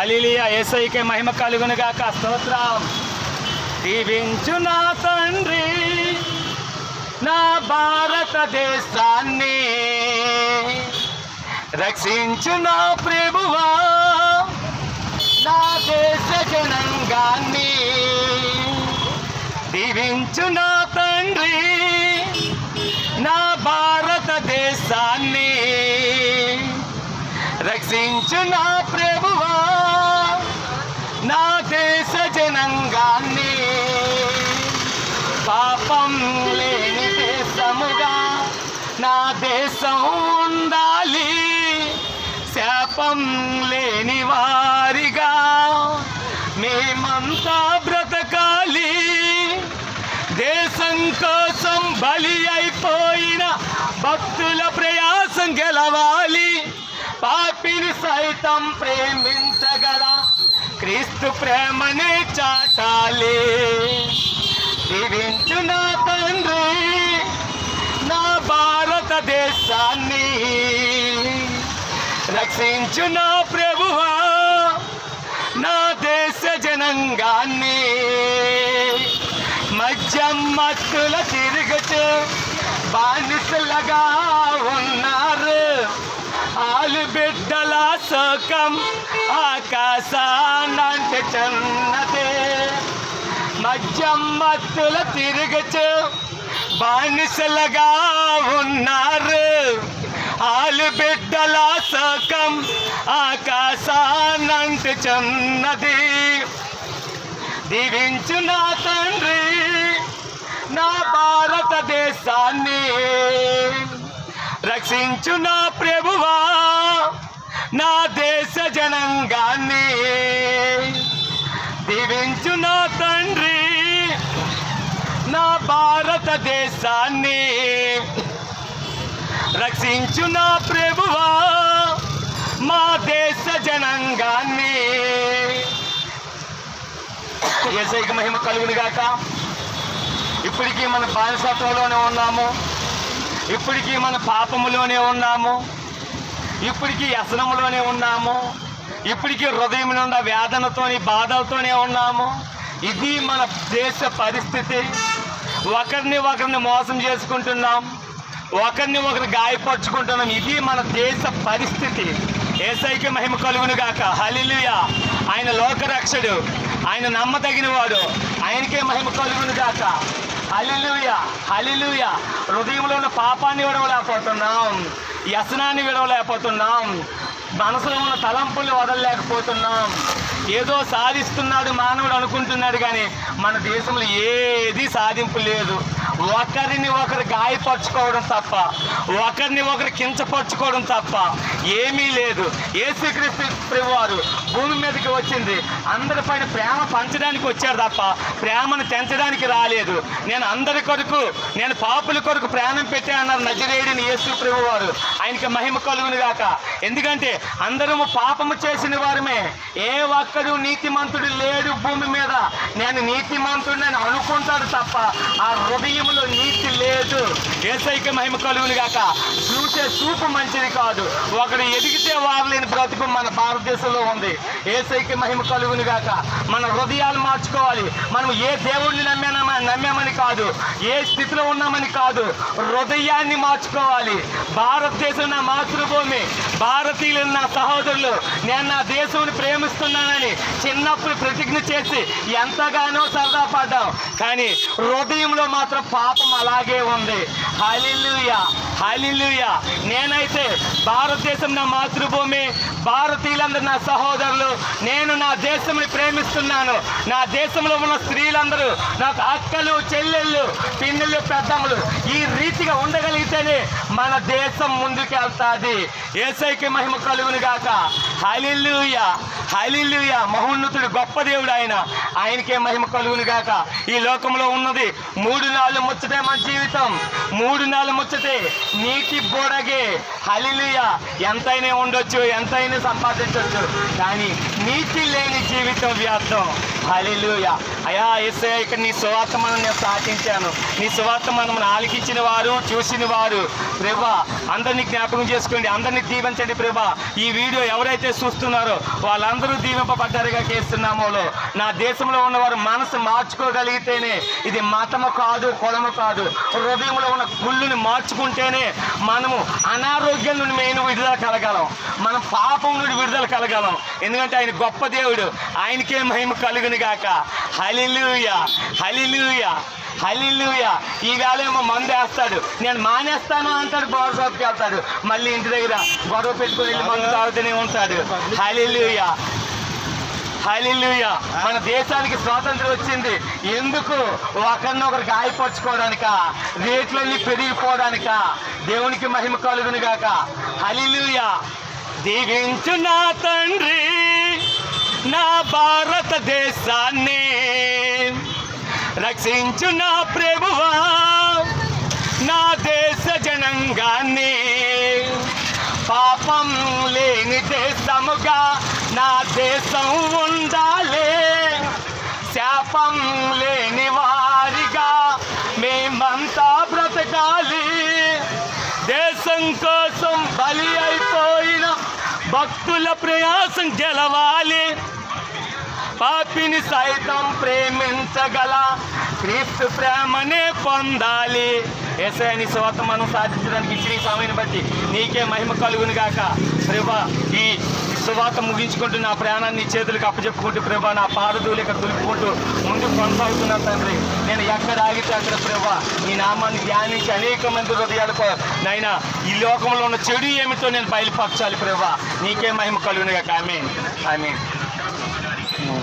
హల్లెలూయా. యేసయ్యకే మహిమ కలుగును గాక. స్తోత్రం. దీవించు నా తండ్రి నా భారతదేశాన్ని, రక్షించు నా ప్రభువా నా దేశ జనాంగాన్ని. దీవించు నా తండ్రి నా భారతదేశాన్ని, రక్షించు నా ప్రభువా నా దేశ జనాంగాన్ని. పాపం లేని దేశముగా నా దేశం ఉండాలి, శాపం లేని వారిగా మేమంతా బ్రతకాలి. దేశం కోసం బలి అయిపోయిన భక్తుల ప్రయాసం గెలవాలి. పాపిని సైతం ప్రేమించగల క్రీస్తు ప్రేమనే చాటాలి. దీవించు నా తండ్రి నా భారతదేశాన్ని, రక్షించు నా ప్రభువా నా దేశ జనాంగాన్ని. మద్యం మత్తుల తిరుగుచు బానిసలుగా ఉన్నారు, ఆలు బిడ్డల సుఖం ఆకాశానంటే చెన్నదే. మద్యం మత్తుల తిరుగుచు బానిసలుగా ఉన్నారు, ఆలు బిడ్డల సుఖం ఆకాశానంటే చెన్నది. దీవించు నా తండ్రి నా భారతదేశాన్ని, రక్షించు నా ప్రభువా నా దేశ జనాంగాన్ని. దీవించు నా తండ్రి నా భారతదేశాన్ని, రక్షించు నా ప్రభువా మా దేశ జనాంగాన్ని. యేసయ్యకి మహిమ కలుగును గాక. ఇప్పటికీ మన బానిసత్వంలోనే ఉన్నాము, ఇప్పటికీ మన పాపములోనే ఉన్నాము, ఇప్పటికీ వ్యసనములోనే ఉన్నాము, ఇప్పటికీ హృదయం నుండి వేదనతోని బాధలతోనే ఉన్నాము. ఇది మన దేశ పరిస్థితి. ఒకరిని మోసం చేసుకుంటున్నాం, ఒకరిని ఒకరు గాయపరుచుకుంటున్నాం. ఇది మన దేశ పరిస్థితి. యేసయ్యకి మహిమ కలుగును గాక. హల్లెలూయా. ఆయన లోకరక్షకుడు, ఆయన నమ్మదగిన వాడు, ఆయనకే మహిమ కలుగును గాక. హల్లెలూయా హల్లెలూయా. హృదయంలో ఉన్న పాపాన్ని విడవలేకపోతున్నాం, వ్యసనాన్ని విడవలేకపోతున్నాం, మనసులో ఉన్న తలంపులు వదలలేకపోతున్నాం. ఏదో సాధిస్తున్నాడు మానవుడు అనుకుంటున్నాడు, కానీ మన దేశంలో ఏది సాధింపు లేదు. ఒకరిని ఒకరు గాయపరుచుకోవడం తప్ప, ఒకరిని ఒకరు కించపరుచుకోవడం తప్ప ఏమీ లేదు. యేసుక్రీస్తు ప్రభువారు భూమి మీదకి వచ్చింది అందరిపైన ప్రేమ పంచడానికి వచ్చాడు తప్ప ప్రేమను తెంచడానికి రాలేదు. నేను అందరి కొరకు, నేను పాపుల కొరకు ప్రాణం పెట్టానన్నారు నజరేయుడైన యేసు ప్రభువారు. ఆయనకి మహిమ కలుగును గాక. ఎందుకంటే అందరము పాపము చేసిన వారమే, ఏ ఒక్కడు నీతిమంతుడు లేడు భూమి మీద. నేను నీతిమంతుడిని అనుకుంటాడు తప్ప ఆ హృదయంలో నీతి లేదు. యేసయ్యకి మహిమ కలుగును గాక. చూసే చూపు మంచిది కాదు, ఒకడు ఎదిగితే వారలేని బ్రతుకు మన భారతదేశంలో ఉంది. యేసయ్యకి మహిమ కలుగును గాక. మన హృదయాలు మార్చుకోవాలి. మనం ఏ దేవుడిని నమ్మామని కాదు, ఏ స్థితిలో ఉన్నామని కాదు, హృదయాన్ని మార్చుకోవాలి. భారతదేశం నా మాతృభూమి, భారతీయులు నా సహోదరులు, నేను నా దేశాన్ని ప్రేమిస్తున్నానని చిన్నప్పుడు ప్రతిజ్ఞ చేసి ఎంతగానో సరదా పడ్డాం, కానీ హృదయంలో మాత్రం పాపం అలాగే ఉంది. హల్లెలూయా హల్లెలూయా. నేనైతే భారతదేశం నా మాతృభూమి, భారతీయులందరూ నా సహోదరులు, నేను నా దేశంని ప్రేమిస్తున్నాను. నా దేశంలో ఉన్న స్త్రీలందరూ నాకు అక్కలు, చెల్లెళ్ళు, పిన్నులు, పెద్దమ్మలు. ఈ రీతిగా ఉండగలిగితేనే మన దేశం ముందుకెళ్తాది. యేసయ్యకి మహిమ కలుగును గాక. హల్లెలూయా హల్లెలూయా. మహోన్నతుడు గొప్ప దేవుడు ఆయన, ఆయనకే మహిమ కలుగును గాక. ఈ లోకంలో ఉన్నది 3 నాళ్ళు ముచ్చటే మన జీవితం, 3 నాళ్ళు ముచ్చటే నీటి బోడగే. హల్లెలూయా. ఎంతైనా ఉండొచ్చు, ఎంతైనా సంపాదించవచ్చు, కానీ నీతి లేని జీవితం వ్యర్థం. హల్లెలూయా. అయా యేసయ్యా, ఇక్కడ నీ సువార్త మనం నేను సాటించాను. నీ సువార్త మనం ఆలకించిన వారు, చూసిన వారు ప్రభా అందరినీ జ్ఞాపకం చేసుకోండి, అందరినీ దీవించండి ప్రభా. ఈ వీడియో ఎవరైతే చూస్తున్నారో వాళ్ళందరూ దీవింపబడ్డారుగా కేస్తున్నామోలో. నా దేశంలో ఉన్నవారు మనసు మార్చుకోగలిగితేనే, ఇది మతము కాదు, కులము కాదు, హృదయంలో ఉన్న కుళ్ళుని మార్చుకుంటేనే మనము అనారోగ్యం నుండి మేము విడుదల కలగలం, మనం పాపం నుండి విడుదల కలగలం. ఎందుకంటే ఆయన గొప్ప దేవుడు, ఆయనకే మహిమ కలుగును గాక. హల్లెలూయా, హల్లెలూయా, హల్లెలూయా. ఈవేళేమో మందు వేస్తాడు, నేను మానేస్తాను అంటాడు, బార్ షాప్కి వెళ్తాడు, మళ్ళీ ఇంటి దగ్గర గొడవ పెట్టుకుని వెళ్ళి మందు తాగుతూనే ఉంటాడు. హల్లెలూయా, హల్లెలూయా. మన దేశానికి స్వాతంత్రం వచ్చింది ఎందుకు? ఒకరినొకరు గాయపరచుకోవడానిక, రేట్లన్నీ పెరిగిపోవడానిక. దేవునికి మహిమ కలుగును గాక. హల్లెలూయా. దీవించు నా తండ్రి నా భారతదేశాన్ని, రక్షించు నా ప్రభువా నా దేశ జనంగాన్ని. పాపం లేని దేశముగా నా దేశం ఉండాలి, శాపం లేని వారిగా మేమంతా బ్రతకాలి. దేశం కోసం బలి అయిపోయిన భక్తుల ప్రయాసం గెలవాలి, పాపిని సైతం ప్రేమించగల క్రీస్తు ప్రేమనే పొందాలి. యేసయ్య నీ సువార్త మనం సాధించడానికి ఇచ్చిన ఈ సమయాన్ని బట్టి నీకే మహిమ కలుగును గాక. ప్రభా ఈ సువార్త ముగించుకుంటూ నా ప్రాణాన్ని నీ చేతులకు అప్పచెప్పుకుంటూ ప్రభా నా పాదధూళిక దులుపుకుంటూ ముందుకు కొనసాగుతున్నాను తండ్రి. నేను ఎక్కడ ఆగితే అక్కడ ప్రభా నీ నామాన్ని ధ్యానించి అనేక మంది హృదయాలకు నైనా ఈ లోకంలో ఉన్న చెడు ఏమిటో నేను బయలుపరచాలి ప్రభా. నీకే మహిమ కలుగును గాక. ఆమేన్, ఆమేన్.